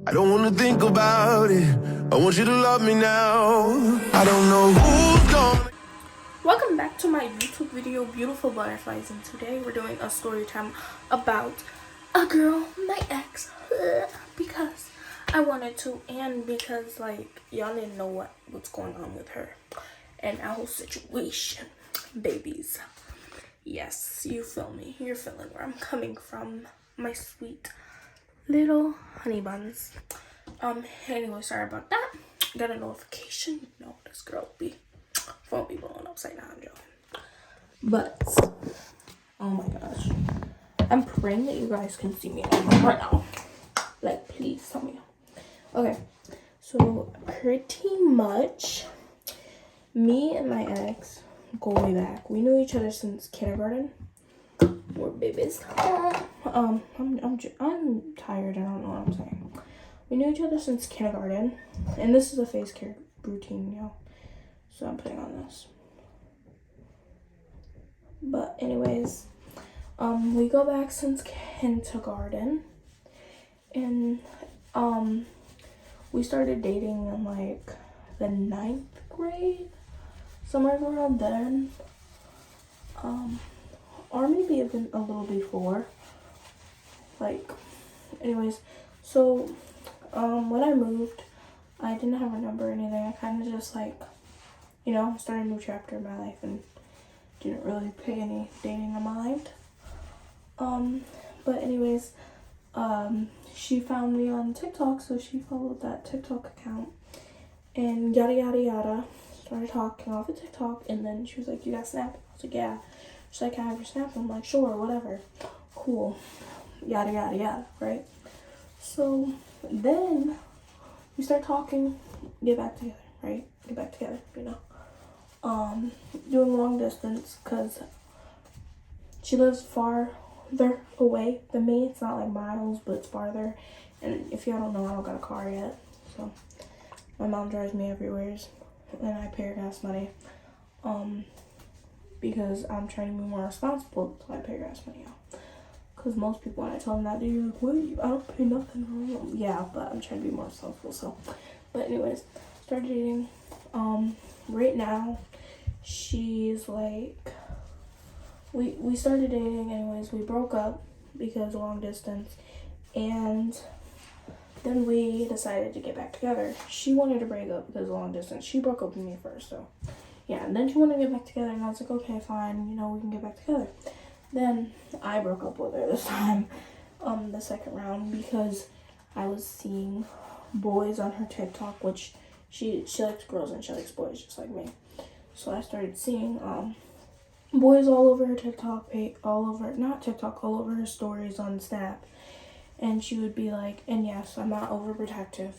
I don't wanna think about it. I want you to love me now. I don't know who's gonna. Welcome back to my YouTube video, Beautiful Butterflies, and today we're doing a story time about a girl, my ex, because I wanted to, and because like y'all didn't know what's going on with her and our whole situation, babies. Yes, you feel me. You're feeling where I'm coming from, my sweet little honey buns. Anyway, sorry about that. Got a notification. You know, this girl phone be blowing upside down, Joe. But oh my gosh, I'm praying that you guys can see me right now. Like, please tell me. Okay, so pretty much, me and my ex go way back. We knew each other since kindergarten. We're babies. I'm tired. I don't know what I'm saying. We knew each other since kindergarten, and this is a face care routine, y'all. So I'm putting on this. But anyways, we go back since kindergarten, and we started dating in like the 9th grade, somewhere around then. Or maybe even a little before. Like, anyways, so when I moved, I didn't have a number or anything. I kind of just like, you know, started a new chapter in my life and didn't really pay any dating in mind. But anyways, she found me on TikTok, so she followed that TikTok account and yada yada yada. Started talking off of TikTok, and then she was like, "You got Snap?" I was like, "Yeah." She's like, "Can I have your Snap?" I'm like, "Sure, whatever, cool." Yada yada yada, right? So then we start talking, get back together, right? Get back together, you know. Doing long distance because she lives farther away than me. It's not like miles, but it's farther. And if y'all don't know, I don't got a car yet, so my mom drives me everywhere, and I pay her gas money. Because I'm trying to be more responsible, so I pay gas money out. Because most people, when I tell them that, they're like, "Wait, I don't pay nothing." Yeah, but I'm trying to be more responsible. So, but anyways, started dating. Right now, she's like, we started dating. Anyways, we broke up because of long distance, and then we decided to get back together. She wanted to break up because of long distance. She broke up with me first, so yeah. And then she wanted to get back together, and I was like, okay, fine, you know, we can get back together. Then I broke up with her this time, the second round, because I was seeing boys on her TikTok, which she likes girls and she likes boys just like me. So I started seeing boys all over her TikTok page, all over her stories on Snap. And she would be like, and yes, I'm not overprotective.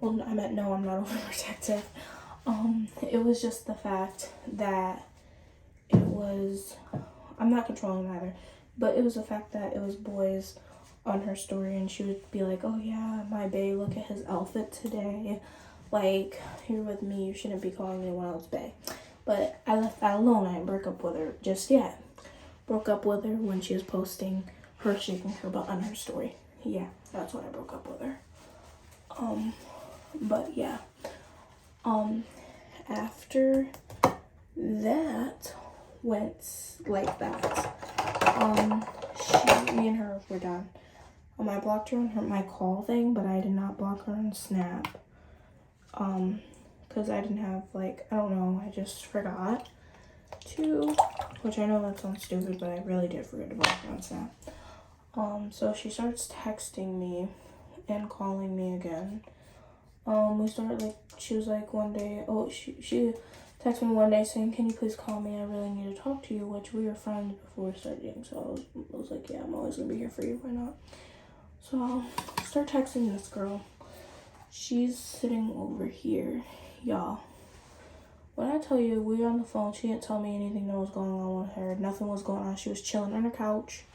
Well, I meant no, I'm not overprotective. It was just the fact that I'm not controlling either, but it was the fact that it was boys on her story, and she would be like, "Oh yeah, my bae, look at his outfit today. Like, you're with me, you shouldn't be calling anyone else bae." But I left that alone. I didn't break up with her just yet. Broke up with her when she was posting her shaking her butt on her story. Yeah, that's when I broke up with her. But yeah. After that went like that. Me and her were done. I blocked her on my call thing, but I did not block her on Snap. Because I didn't have, like, I don't know, I just forgot to, which I know that sounds stupid, but I really did forget to block her on Snap. So she starts texting me and calling me again. We started, like, she was like one day, she texted me one day saying, "Can you please call me? I really need to talk to you," which we were friends before we started dating. So I was like, yeah, I'm always gonna be here for you. Why not? So I'll start texting this girl. She's sitting over here, y'all. When I tell you we were on the phone, she didn't tell me anything that was going on with her. Nothing was going on. She was chilling on her couch,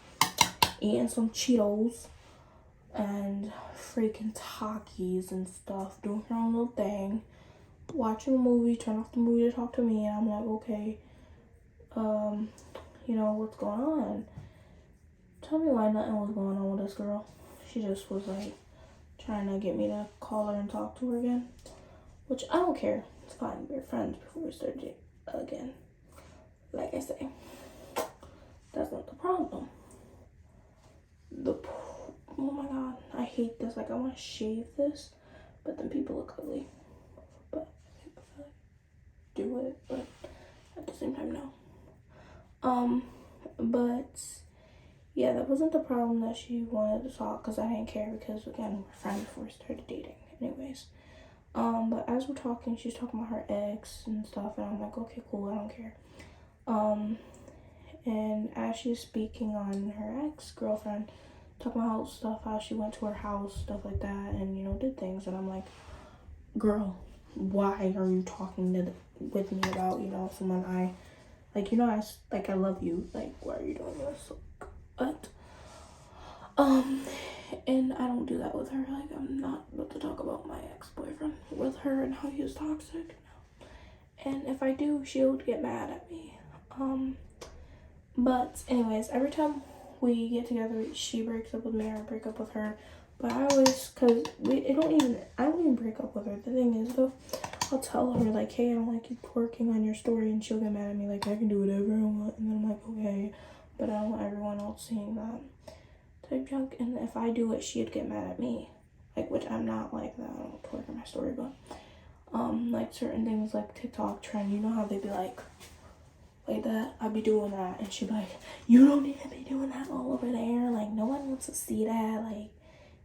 eating some Cheetos and freaking Takis and stuff, doing her own little thing, watching a movie, turn off the movie to talk to me, and I'm like, okay, you know, what's going on? Tell me why nothing was going on with this girl. She just was like trying to get me to call her and talk to her again. Which I don't care. It's fine. We're friends before we start dating again. Like I say, that's not the problem. Oh my god, I hate this. Like, I want to shave this, but then people look ugly. But I do it, but at the same time, no. But yeah, that wasn't the problem that she wanted to talk, because I didn't care, because again, we're friends before we started dating anyways. But as we're talking, she's talking about her ex and stuff, and I'm like, okay, cool, I don't care. And as she's speaking on her ex-girlfriend, talking about stuff, how she went to her house, stuff like that, and, you know, did things, and I'm like, girl, why are you talking with me about, you know, someone I love you, like, why are you doing this? But, and I don't do that with her. Like, I'm not about to talk about my ex-boyfriend with her and how he was toxic. No. And if I do, she'll get mad at me. But anyways, every time we get together, she breaks up with me or I break up with her. But I always, I don't even break up with her. The thing is, though, I'll tell her, like, hey, I don't like you twerking on your story, and she'll get mad at me, like, I can do whatever I want, and then I'm like, okay, but I don't want everyone else seeing that type junk, and if I do it, she'd get mad at me, like, which I'm not like that. I don't twerk on my story, but, like, certain things, like TikTok trend, you know how they be like that, I'd be doing that, and she'd be like, you don't need to be doing that all over there, like, no one wants to see that, like,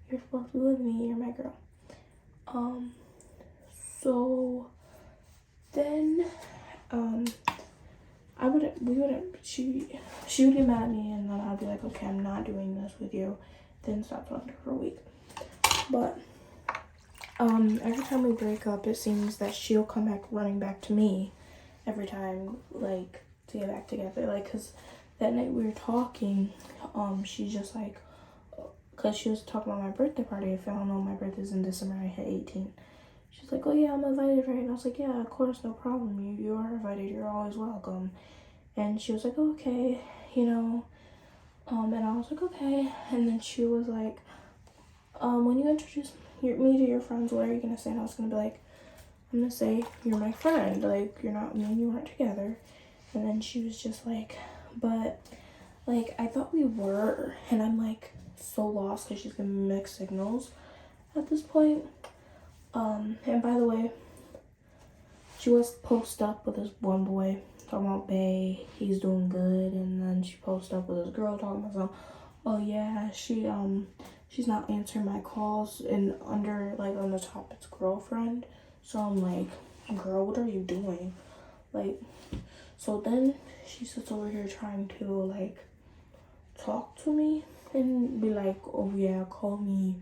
you're supposed to be with me, you're my girl. So then, she would get mad at me, and then I'd be like, okay, I'm not doing this with you, then stop talking to her for a week. But, every time we break up, it seems that she'll come back running back to me every time, like, to get back together, like, because that night we were talking, she's just like, because she was talking about my birthday party. If I don't know, my birthday's in December, I hit 18. She's like, oh yeah, I'm invited, right? And I was like, yeah, of course, no problem. You are invited, you're always welcome. And she was like, okay, you know, and I was like, okay. And then she was like, when you introduce me to your friends, what are you gonna say? And I was gonna be like, I'm gonna say, you're my friend, like, you're not, me and you aren't together. And then she was just like, but, like, I thought we were. And I'm like, so lost, because she's giving me mixed signals at this point. And by the way, she was post up with this one boy talking about Bay, he's doing good, and then she posted up with this girl talking about something. Oh yeah, she's not answering my calls, and under, like, on the top it's girlfriend. So I'm like, girl, what are you doing? Like, so then she sits over here trying to, like, talk to me and be like, oh yeah, call me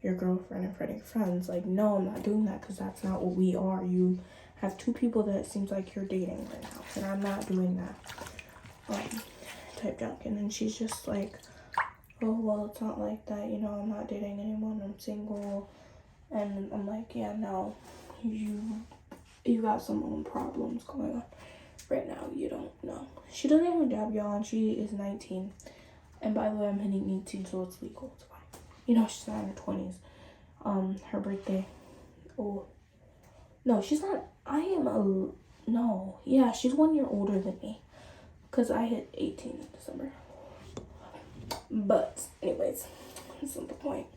your girlfriend in front of your friends. Like, no, I'm not doing that, because that's not what we are. You have two people that it seems like you're dating right now, and I'm not doing that type junk. And then she's just like, oh well, it's not like that, you know, I'm not dating anyone, I'm single. And I'm like, yeah, no, you got some own problems going on right now. You don't know. She doesn't have a job, y'all, and she is 19. And by the way, I'm hitting 18, so it's legal. It's fine. You know, she's not in her 20s. Her birthday. Oh, no, she's not. No. Yeah, she's 1 year older than me, because I hit 18 in December. But, anyways, that's not the point.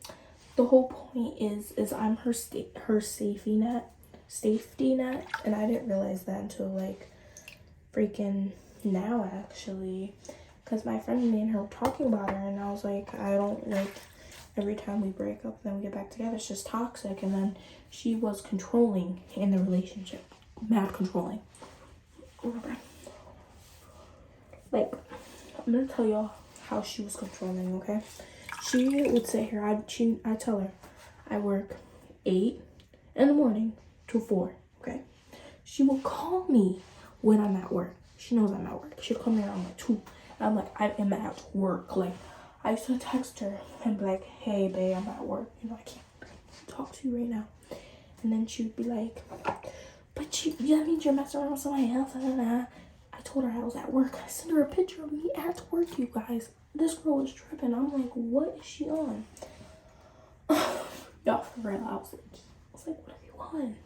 The whole point is I'm her safety net, and I didn't realize that until, like, freaking now, actually. Because my friend and me and her were talking about her, and I was like, I don't like every time we break up and then we get back together, it's just toxic. And then she was controlling in the relationship. Mad controlling. Like, I'm gonna tell y'all how she was controlling, okay? She would sit here, I tell her, I work 8 in the morning to 4, okay? She will call me when I'm at work. She knows I'm at work. She'll call me around like 2. I'm like, I am at work. Like, I used to text her and be like, hey, babe, I'm at work. You know, I can't talk to you right now. And then she would be like, but that means you're messing around with somebody else. I told her I was at work. I sent her a picture of me at work, you guys. This girl was tripping. I'm like, what is she on? y'all, for real. I was like, what do you want?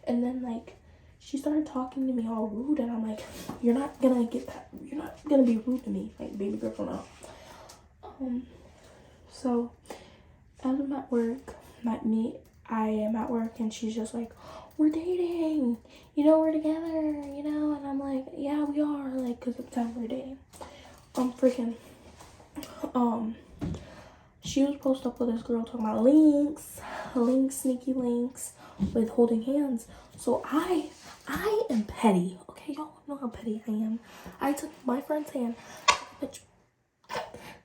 And then like she started talking to me all rude, and I'm like, you're not gonna get that. You're not gonna be rude to me, like baby girl, no. So as I'm at work, I am at work, and she's just like, we're dating, you know, we're together, you know, and I'm like, yeah, we are, like, because at the time we're dating. She was posted up with this girl talking about links, sneaky links, with holding hands. So I am petty, okay? Y'all know how petty I am. I took my friend's hand,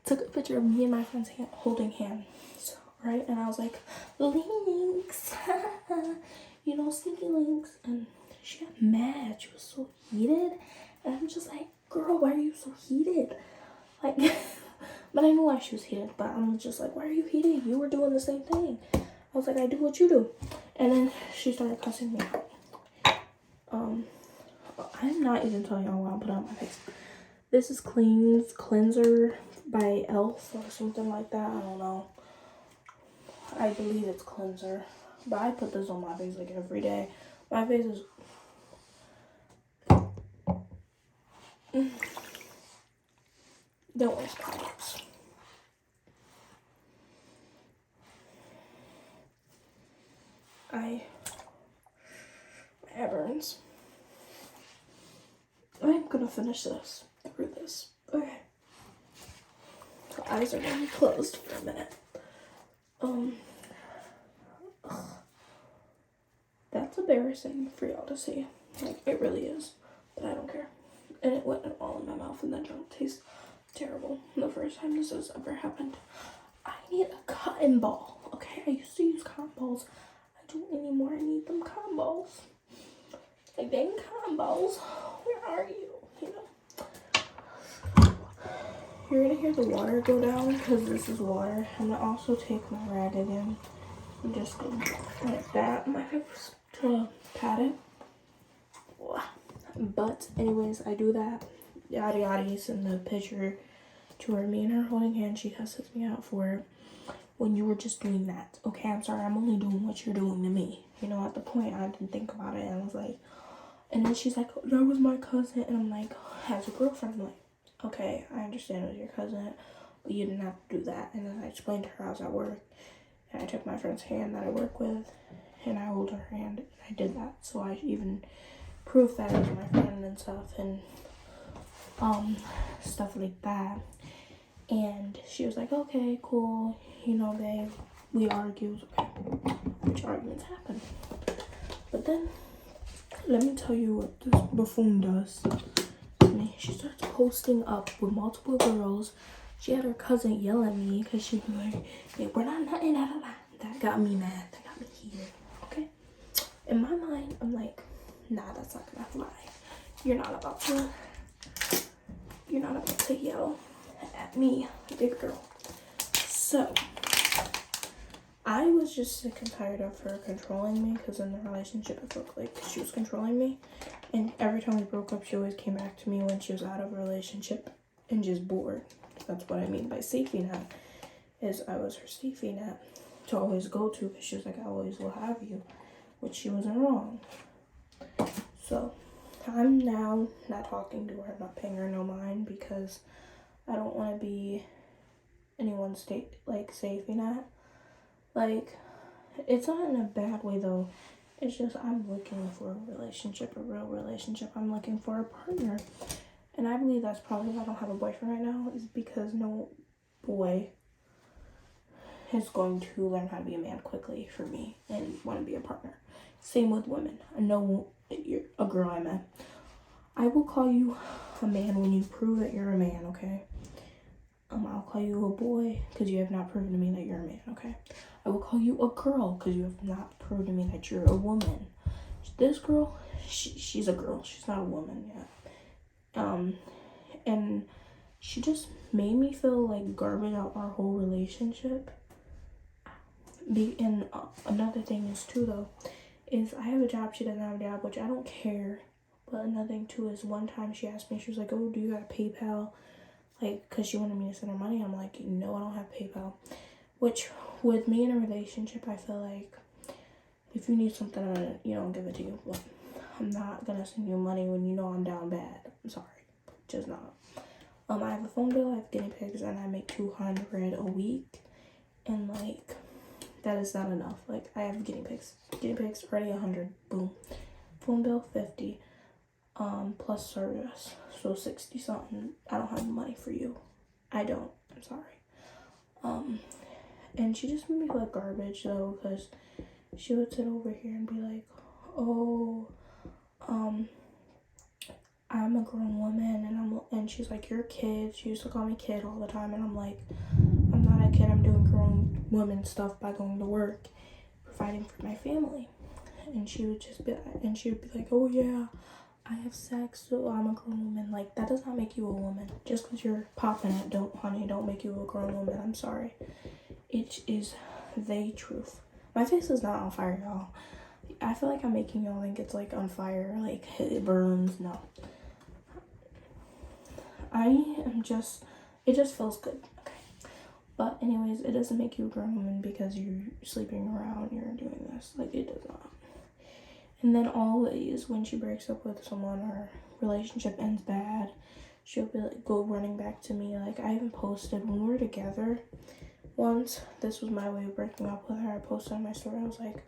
took a picture of me and my friend's hand holding hands, right? And I was like, links, you know, sneaky links. And she got mad. She was so heated. And I'm just like, girl, why are you so heated? Like, but I knew why she was heated. But I'm just like, why are you heated? You were doing the same thing. I was like, I do what you do. And then she started cussing me out. I'm not even telling y'all what I put on my face. This is Cleanser by Elf or something like that. I don't know. I believe it's Cleanser. But I put this on my face like every day. My face is... Don't waste products. My hair burns. I'm gonna finish this. Through this. Okay. The eyes are gonna be closed for a minute. That's embarrassing for y'all to see. Like, it really is. But I don't care. And it went all in my mouth, and that don't taste terrible. The first time this has ever happened. I need a cotton ball. Okay, I used to use cotton balls. I don't anymore. I need them cotton balls. Like, dang cotton balls. Where are you? You know? You're gonna hear the water go down because this is water. I'm gonna also take my rag again and just go like that on my face to pat it. But anyways, I do that. Yada yada, send the picture to her. Me and her holding hands. She cusses me out for it. When you were just doing that. Okay, I'm sorry. I'm only doing what you're doing to me. You know, at the point, I didn't think about it. And I was like, and then she's like, that was my cousin. And I'm like, as a girlfriend, I'm like, okay, I understand it was your cousin, but you didn't have to do that. And then I explained to her I was at work. And I took my friend's hand that I work with, and I hold her hand. And I did that. So I even proved that it was my friend and stuff. And stuff like that. And she was like, okay, cool, you know, babe, we argued, okay, which arguments happen. But then, let me tell you what this buffoon does. She starts posting up with multiple girls. She had her cousin yell at me because she was like, hey, we're not nothing, that got me mad, that got me heated, okay? In my mind, I'm like, nah, that's not gonna fly. You're not about to yell at me, big girl. So I was just sick and tired of her controlling me, because in the relationship it felt like she was controlling me, and every time we broke up she always came back to me when she was out of a relationship and just bored. That's what I mean by safety net, is I was her safety net to always go to, because she was like, I always will have you, which she wasn't wrong. So I'm now not talking to her, not paying her no mind, because I don't want to be anyone's safety net. Like, it's not in a bad way though. It's just I'm looking for a relationship, a real relationship. I'm looking for a partner. And I believe that's probably why I don't have a boyfriend right now, is because no boy is going to learn how to be a man quickly for me and want to be a partner. Same with women. I know you're a girl I met. I will call you a man when you prove that you're a man, okay? I'll call you a boy because you have not proven to me that you're a man, okay? I will call you a girl because you have not proven to me that you're a woman. This girl, she's a girl. She's not a woman yet. And she just made me feel like garbage out our whole relationship. And another thing is too though, is I have a job, she doesn't have a job, which I don't care. But another thing too is one time she asked me, she was like, oh, do you got PayPal? Like, because she wanted me to send her money. I'm like, no, I don't have PayPal. which with me in a relationship, I feel like if you need something, I'm gonna, give it to you. But I'm not gonna send you money when you know I'm down bad. I'm sorry, just not. I have a phone bill, I have guinea pigs, and I make $200 a week, and like that is not enough. Like I have guinea pigs already 100. Boom. Phone bill 50. Plus service, so 60 something. I don't have money for you. I don't. I'm sorry. And she just made me feel like garbage though, because she would sit over here and be like, "Oh, I'm a grown woman," and she's like, "You're a kid." She used to call me kid all the time, and I'm like, "I'm not a kid. I'm doing grown woman stuff by going to work, providing for my family." And she would be like, "Oh yeah, I have sex, so I'm a grown woman." Like, that does not make you a woman. Just because you're popping it, don't make you a grown woman. I'm sorry. It is the truth. My face is not on fire, y'all. I feel like I'm making y'all think it's like on fire, like it burns. No. It just feels good. Okay. But anyways, it doesn't make you a grown woman because you're sleeping around, you're doing this. Like, it does not. And then always when she breaks up with someone or relationship ends bad, she'll be like, go running back to me. Like, I even posted when we were together once, this was my way of breaking up with her. I posted on my story, I was like,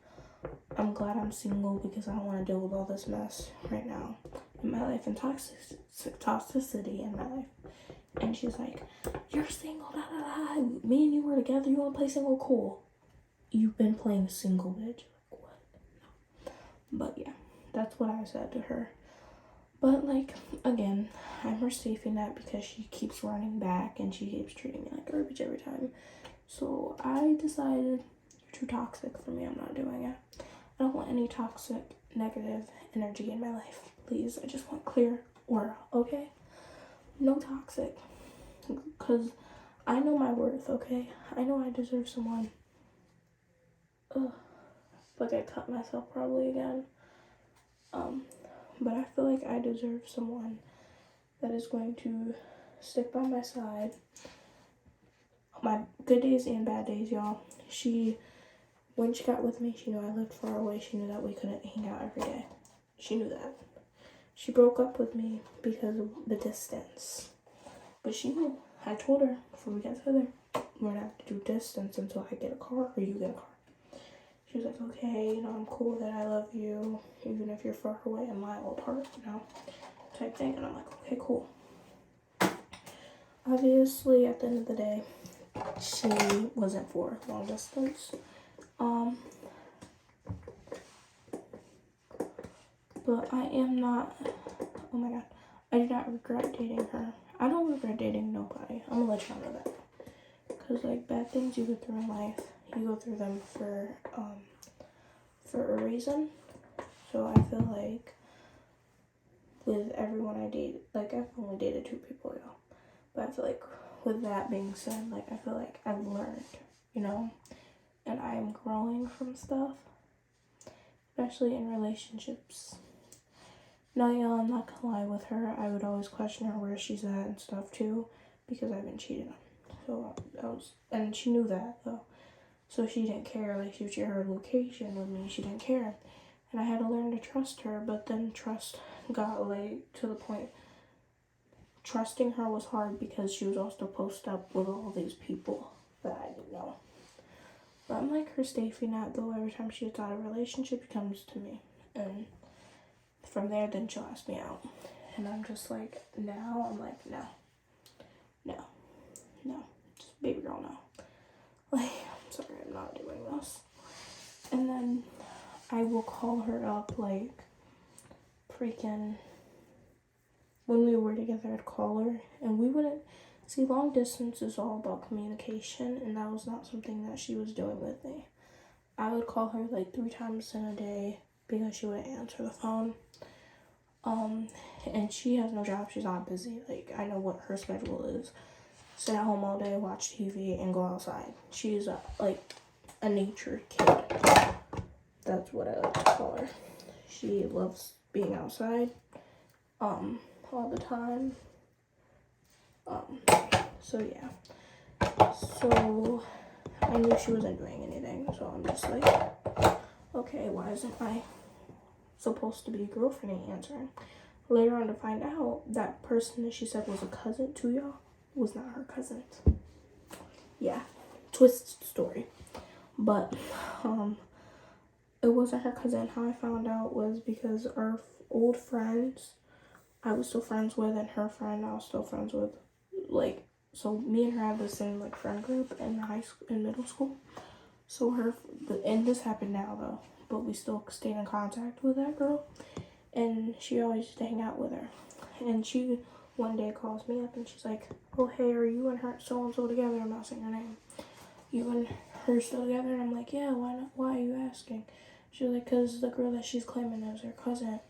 I'm glad I'm single because I don't want to deal with all this mess right now in my life and toxicity in my life. And she's like, you're single, da da da. Me and you were together, you want to play single? Cool. You've been playing single, bitch. But yeah, that's what I said to her. But like, again, I'm her safety net because she keeps running back and she keeps treating me like garbage every time. So I decided, you're too toxic for me. I'm not doing it. I don't want any toxic, negative energy in my life. Please, I just want clear aura, okay? No toxic. Because I know my worth, okay? I know I deserve someone. Ugh. Like, I cut myself probably again. But I feel like I deserve someone that is going to stick by my side. My good days and bad days, y'all. When she got with me, she knew I lived far away. She knew that we couldn't hang out every day. She knew that. She broke up with me because of the distance. But she knew. I told her before we got together, we're gonna have to do distance until I get a car or you get a car. She was like, okay, I'm cool that I love you, even if you're far away, a mile apart, type thing. And I'm like, okay, cool. Obviously, at the end of the day, she wasn't for long distance. But I am not, oh my god, I do not regret dating her. I don't regret dating nobody. I'm gonna let y'all know that. Because, like, bad things you go through in life, you go through them for a reason. So I feel like with everyone I date, like, I've only dated 2 people, y'all. But I feel like with that being said, like, I feel like I've learned, and I am growing from stuff, especially in relationships. Now, y'all, I'm not gonna lie, with her, I would always question her where she's at and stuff too, because I've been cheated on. So and she knew that though. So she didn't care, like, she would share her location with me, she didn't care. And I had to learn to trust her, but then trust got, like, to the point, trusting her was hard because she was also posted up with all these people that I didn't know. But I'm like her safety net though. Every time she gets out of a relationship, she comes to me. And from there, then she'll ask me out. And I'm just like, now, I'm like, no. Just baby girl, no. Like, I'm sorry, I'm not doing this. And then I will call her up, like, freaking, when we were together, I'd call her, and we wouldn't, see, long distance is all about communication, and that was not something that she was doing with me. I would call her, like, 3 times in a day, because she wouldn't answer the phone. And she has no job, she's not busy, like, I know what her schedule is. Sit at home all day, watch TV, and go outside. She's, like, a nature kid. That's what I like to call her. She loves being outside, all the time. So yeah. So I knew she wasn't doing anything, so I'm just like, okay, why isn't my supposed to be girlfriend answering? Later on to find out that person that she said was a cousin to y'all was not her cousin. Yeah, twist story. But it wasn't her cousin. How I found out was because our old friends I was still friends with, and her friend I was still friends with. Like, so me and her had the same like friend group in high school, in middle school. So and this happened now though, but we still stayed in contact with that girl, and she always used to hang out with her. And she one day calls me up and she's like, "Oh hey, are you and her so and so together?" I'm not saying her name. "You and her still together?" And I'm like, "Yeah, why not? Why are you asking?" She's like, "Cause the girl that she's claiming is her cousin."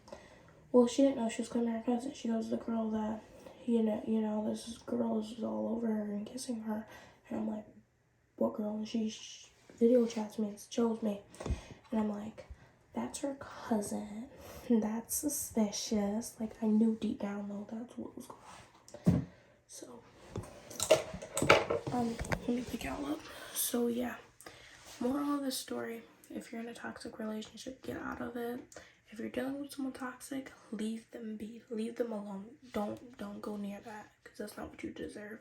Well, she didn't know she was claiming her cousin. She goes, "The girl that, this girl is all over her and kissing her." And I'm like, "What girl?" And she video chats me and shows me. And I'm like, "That's her cousin. That's suspicious." Like, I knew deep down, though, that's what was going on. So, let me pick y'all up. So, yeah. Moral of the story, if you're in a toxic relationship, get out of it. If you're dealing with someone toxic, leave them be. Leave them alone. Don't go near that, because that's not what you deserve.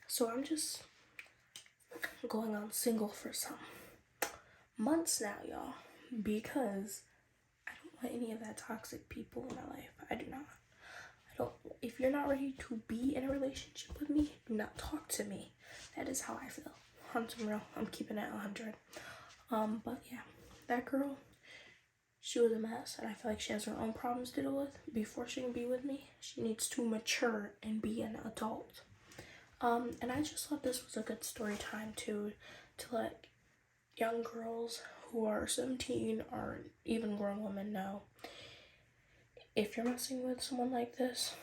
So I'm just going on single for some months now, y'all, because I don't want any of that toxic people in my life. I do not. If you're not ready to be in a relationship with me, do not talk to me. That is how I feel. I'm real. I'm keeping it 100. But yeah, that girl, she was a mess, and I feel like she has her own problems to deal with. Before she can be with me, she needs to mature and be an adult. And I just thought this was a good story time to let young girls who are 17 or even grown women know, if you're messing with someone like this,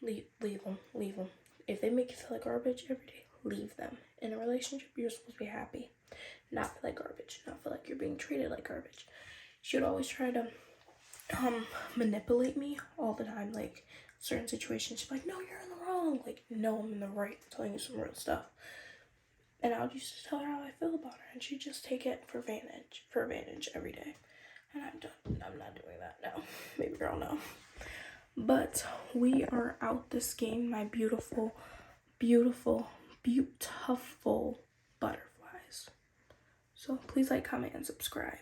leave them. If they make you feel like garbage every day, leave them. In a relationship, you're supposed to be happy, not feel like garbage, not feel like you're being treated like garbage. She would always try to manipulate me all the time, like certain situations. She's like, "No, you're in the wrong." Like, "No, I'm in the right. I'm telling you some real stuff." And I would just tell her how I feel about her, and she'd just take it for advantage every day. And I'm done. I'm not doing that now. Maybe girl, no. But we are out this game, my beautiful, beautiful, beautiful butterflies. So please like, comment, and subscribe.